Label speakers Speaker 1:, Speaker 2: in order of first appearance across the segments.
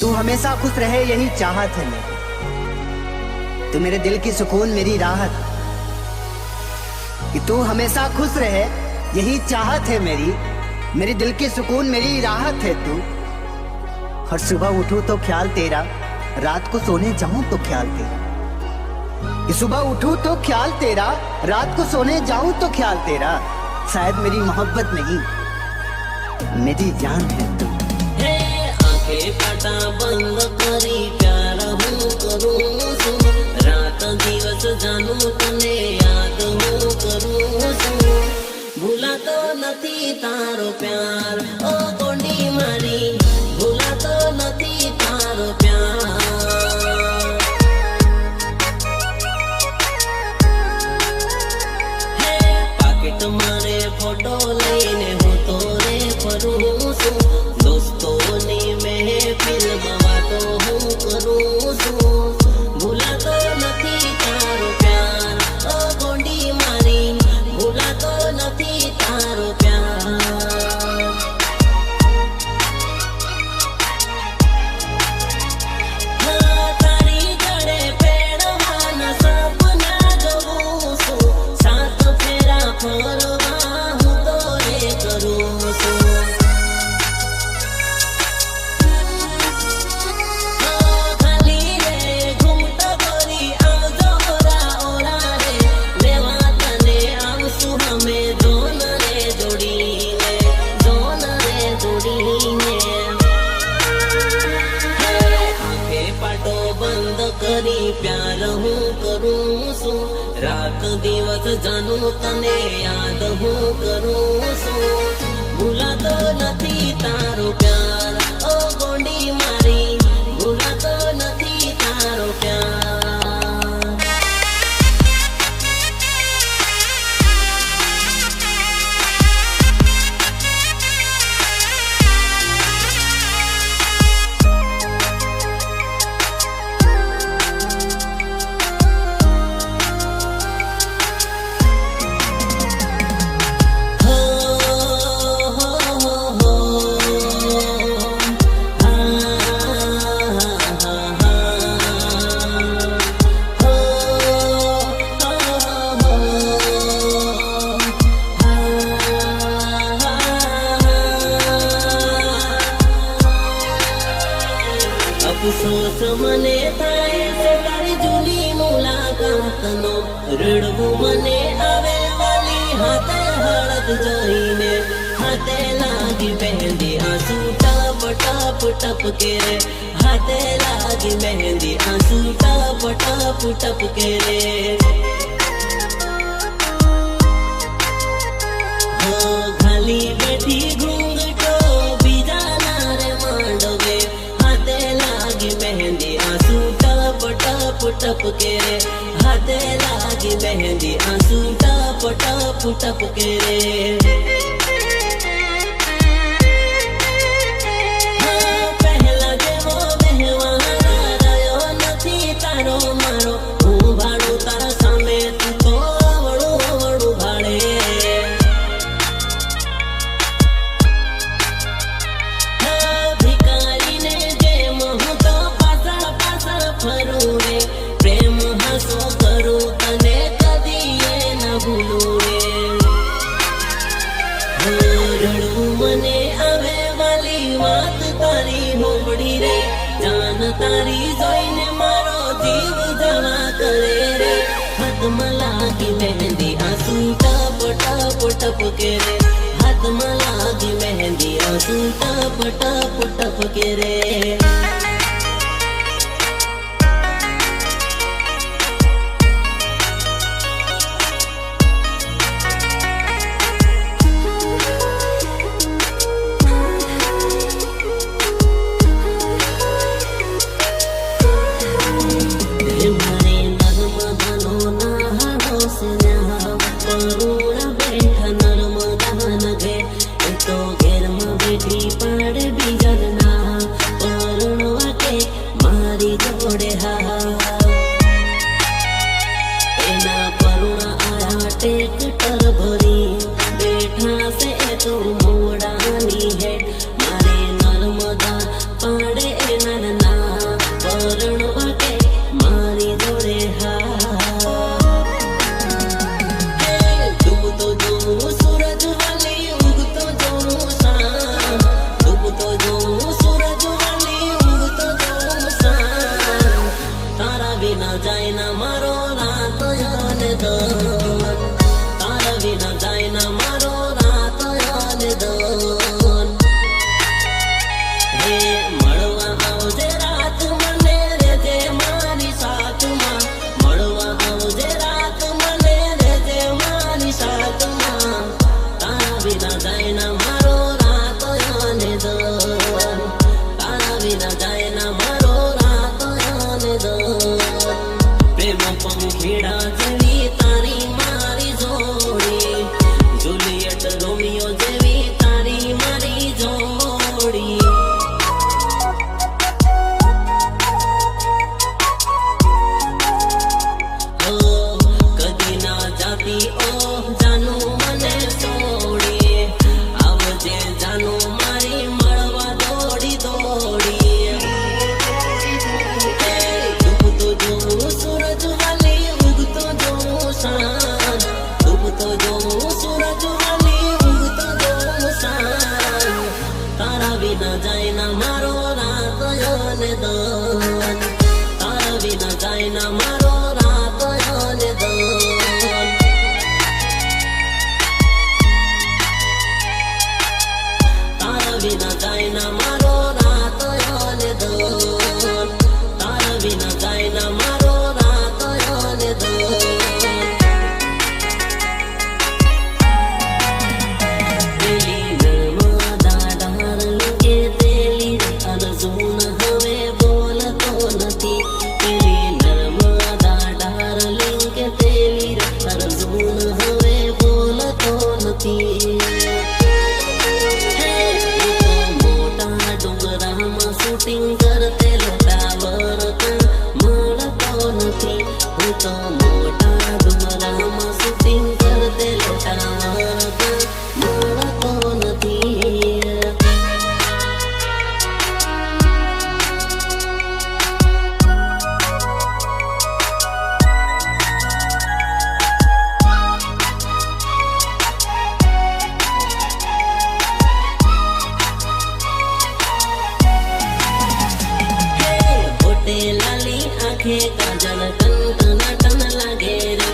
Speaker 1: तू हमेशा खुश रहे यही चाहत है मेरी, तू मेरे दिल की सुकून मेरी राहत, कि तू हमेशा खुश रहे यही चाहत है मेरी दिल की सुकून मेरी राहत है तू। और सुबह उठूं तो ख्याल तेरा, रात को सोने जाऊं तो ख्याल तेरा, कि सुबह उठूं तो ख्याल तेरा, रात को सोने जाऊं तो ख्याल तेरा। शायद मेरी मोहब्बत नहीं मेरी जान है तू।
Speaker 2: आंखें पाटा बंद करी प्यार हूँ करूँ सु, रात दिवस जानू तने याद हूँ करूँ सु। भूला तो नथी तारो प्यार ओ कोंडी मारी, भूला तो नथी तारो प्यार। हे पाकिट मारे फोटो लईने हूँ तो रे फरूं सु, दोस्तोनी में फिल्म वातो हूँ करूँ सु। भूला तो नथी तारो प्यार ओ कोंडी मारी, भूला तो नथी तारो प्यार। तारी जड़े पेड़वाना सपना जोऊं सु, सात फेरा फरवा हूँ तो रे करूँ सु। प्यार हूँ करूँ सु, रात दिवस जानू तने याद हूँ करूँ सु। भूला तो नथी तारो प्यार ओ गोंडी मारी, भूला तो नथी तारो प्यार। अफसोस मने थाय से तारी जूनी मुलाकातनो, रड़वू मने आवे वाली हाथे हळद जोईने। हाथे लागी मेहंदी आंसू टप टप टप के रे, हाथे लागी मेहंदी आंसू टप टप टप के रे। हो खाली बैठी घूंघटो बीजा नारे मांडोगे, हाथे लागी मेहंदी आंसू टप टप टप के रे, हाथे लागी मेहंदी आंसू टप टप टप के रे। पहला जेवो बेहवाना रयो नथी तारो मारो, हूँ भाड़ू तारा सामे तू तो अवळू अवळू भाड़े। भिकारी ने जेम हूँ तो पासा पासा फरू रे, प्रेम हसो करू तने कदी ये न भूलू रे। रड़ू मने आवे वाली वात तारी होबड़ी रे, जान तारी जोईने मारो जीव जवा करे रे। हाथमा लागी मेहंदी आंसू टप टप टप के रे, हाथमा लागी मेहंदी आंसू टप टप टप के रे। टेक्टर भरी बैठा से तो मोड़ानी है मारे नर्मदा पाड़े नर વિના જાય ના મારો રાત અને દન, તારા વિના જાય ના મારો રાત અને દન, તારા વિના જાય ના મારો રાત અને દન, તારા વિના જાય ના મારો રાત અને દન. શૂટિંગ કરતે લોટાવર મળતો નથી, હું તો મોટા ડુંગરામાં શૂટિંગ કરતે લોટાવર મળતો નથી. લાલી આંખે કાજલ ટન લાગે રે,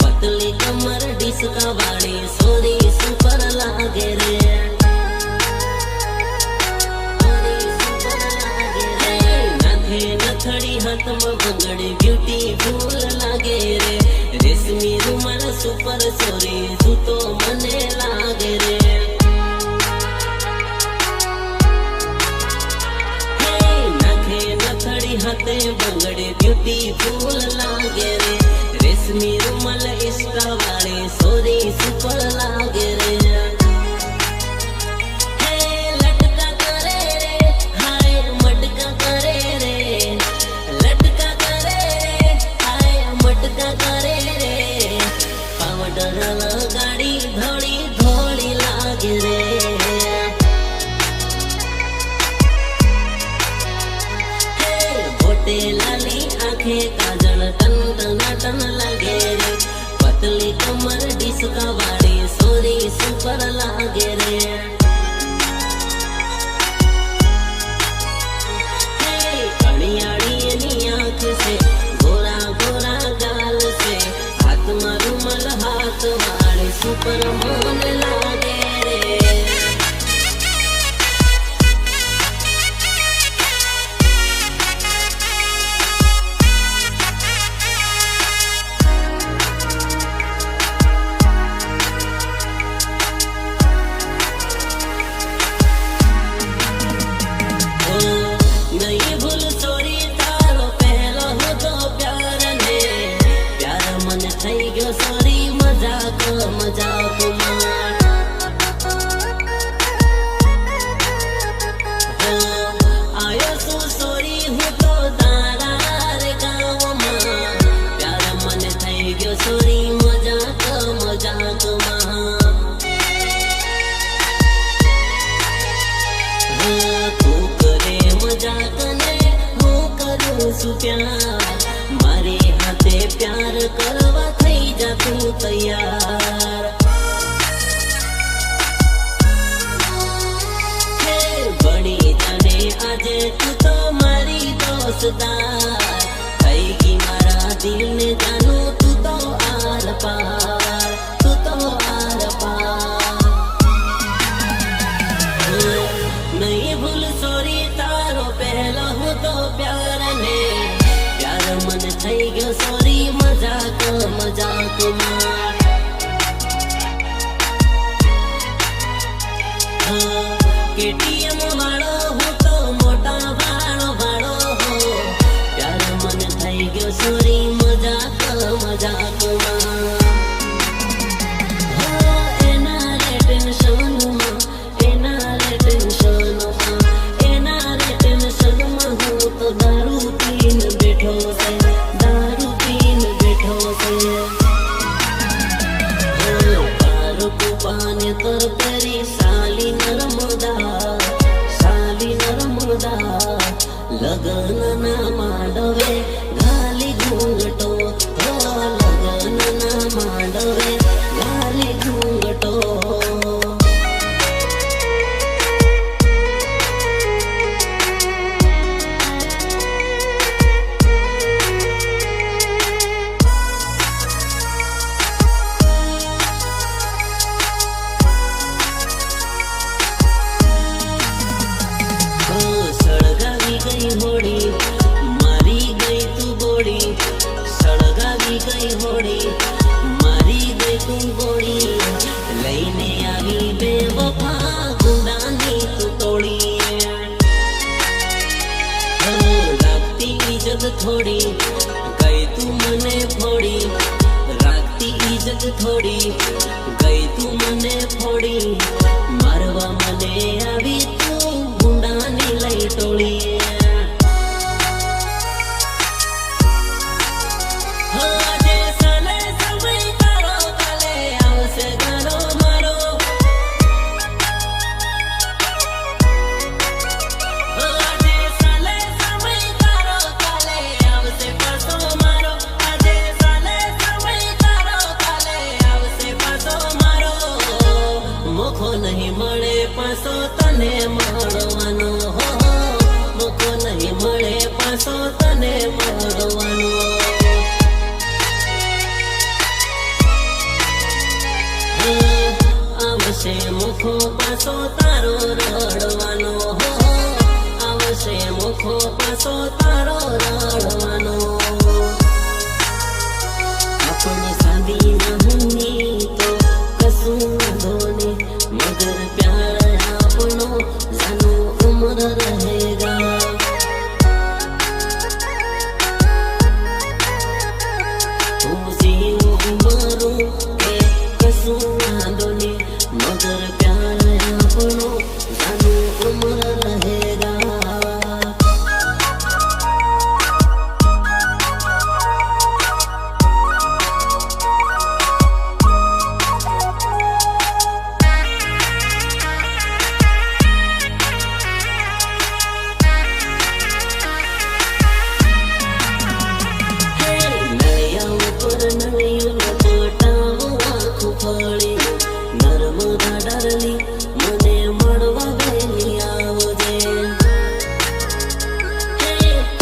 Speaker 2: પતલી કમર ડિસ્કા વાળી સોરી સુપર લાગે રે, નાથે નથડી હાથમાં બંગડી બ્યુટીફુલ લાગે રે, રેશમી રૂમાલ સુપર સોરી જૂતો મને લાગે રે. હાથે બંગડે બ્યુટીફુલ લાગે રે, રેશમી રૂમાલ ઇસ્કા વાળી સોરી સુપર લાગે રે. હે લટકા કરે રે, હાય મટકા કરે રે, લટકા કરે રે, હાય મટકા કરે રે, પાવડર લગાડી ધોળી ધોળી લાગે રે. લાલી આંખે કાજલ ટન લાગે રે, પતલી કમર ડિસ્કા વાળી સોરી સુપર લાગે રે. કણિયાળી એની આંખ છે, ગોરા ગોરા ગાલ છે, હાથમાં રૂમાલ હાથ વાળી સુપર મન લાગે રે. नहीं भूल सोरी तारो पहलो હતો પ્યાર ને, પ્યાર મને થઈ ગયો સોરી મજાક મજાકમાં. આયો શું સોરી હું તો તારા રે ગામમાં, પ્યાર મને થઈ ગયો સોરી મજાક મજાકમાં. મારી હાથે પ્યાર કરવા થઈ જા તું તૈયાર. હે બની જાને આજે તું તો મારી દોસ્તદાર, થઈ ગઈ મારા દિલને જાનું તું તો આર પાર, તું તો આર પાર. નહીં ભૂલ સોરી તારો પહેલો હતો પ્યાર ને, પ્યાર મને થઈ ગયો સોરી મજાક મજાકમાં. કેટીએમ વાળો હું તો મોટા વાળો વાળો હો, પ્યાર મને થઈ ગયો સોરી મજાક મજાકમાં. એના રે ટેન્શનમાં, એના રે ટેન્શનમાં, એના રે ટેન્શનમાં હું તો દારૂ પીને બેઠો છે, દારૂ પીને બેઠો છે. પાને તર પેરી સાલી નર્મદા, સાલી નર્મદા, લગન ના માંડવે ગાલી ઘૂંઘટો, લગન ના માંડવે ગાલી ઘૂંઘટો. इज्जत थोड़ी गई तू मने फोड़ी राखती इज्जत थोड़ी गई तू मने फोड़ी मारवा मने आवी तू गुंडानी लई टोली नहीं मळे पासो तने मळवानो हो मोको नहीं मळे पासो तने मळवानो आवशे मुखो पासो तारो रडवानो हो आवशे मुखो पासो तारो रडवानो अपनी सादी नहुनी तो कसू धोने मगर प्यार अपनो जानो उम्र रहेगा उमरू के कसू आंदोनी मगर प्यार अपनो जानो उम्र रहेगा नर्मदा डारली मने मळवा वेली आवजे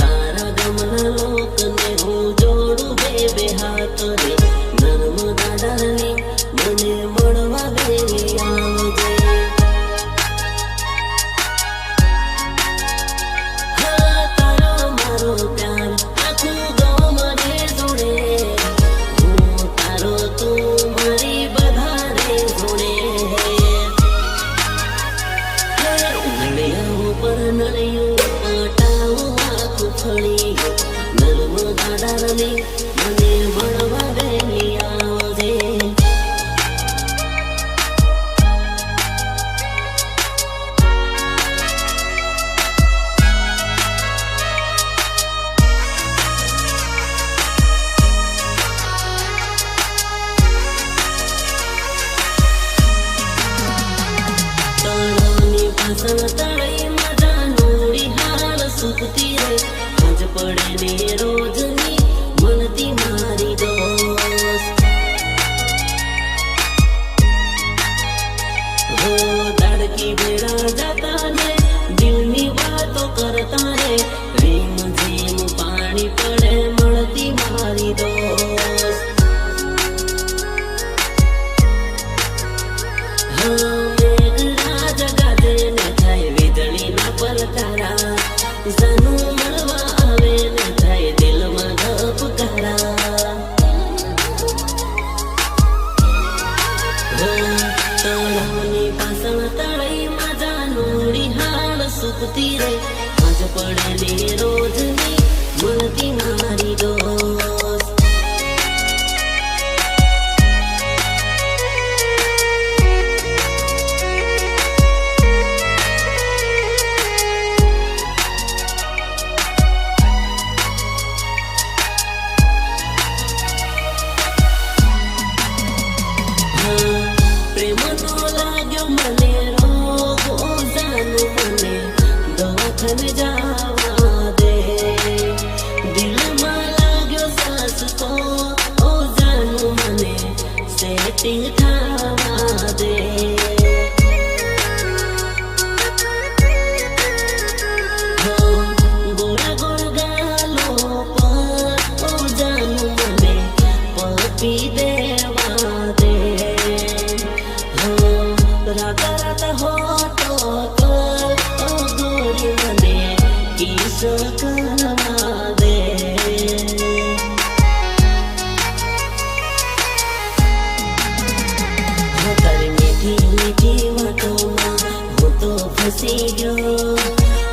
Speaker 2: तारा गमना लोकने हूँ जोड़ू बेबे हाथ रे नर्मदा डारली मने मळवा वेली आवजे तारो मारो प्यार आखू गो मने जोड़े हूँ तारो तू मारी बधारे जोड़े नड़ियाओ पर नड़ियो पाटाओ आँख फड़ी नर्मदा डारली मने मळवा वेली आवजे तळानी पासण तळई माझा नोडी हाल सुकती रे आज पडे ने रोजनी म्हणती मारी दोस्त हो दाडकी बेड़ा जाता ने दिलनी वातो करता रे रेम झेम पाणी पडे म्हणती मारी दोस्त पलकारा जानू मळवा आवे ने थाय दिल में धपकारा तळानी पासण तळई माझा नोडी हाल सुकती रे आज पडले रोजनी म्हणती मारी दोस्त प्रेम नो लाग्यो मने रोगो जानू मने दवाखाने जावा दे दिल में लाग्यो सास तो ओ जानू मने सेटिंग थावा दे गोरा गोर गालो पर ओ जानू मने पपी देवा दे राता राता होतो ओ गोरी मने किस करवा दे तारी मीठी मीठी वातों हो तो फसी गयो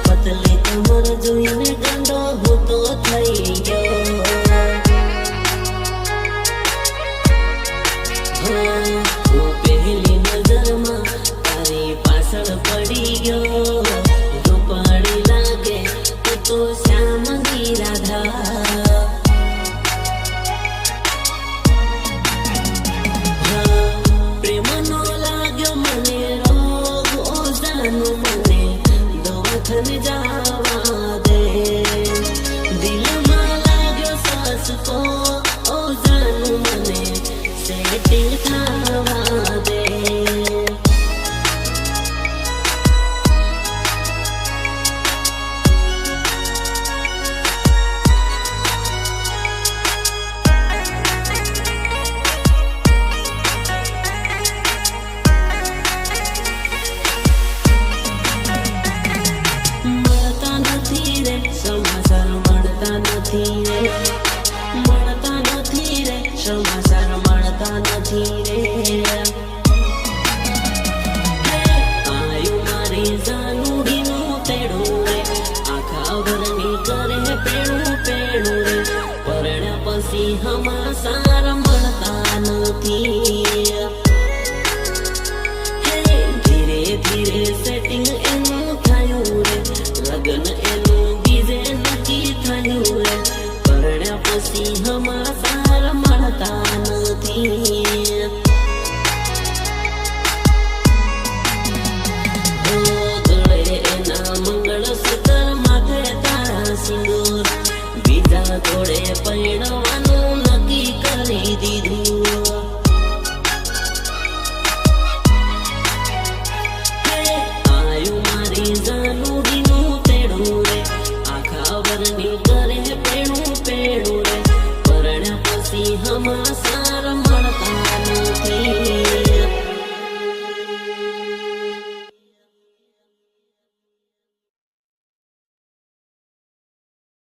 Speaker 2: पतली कमर जोईने गंडो हो तो थई હાથ ને જા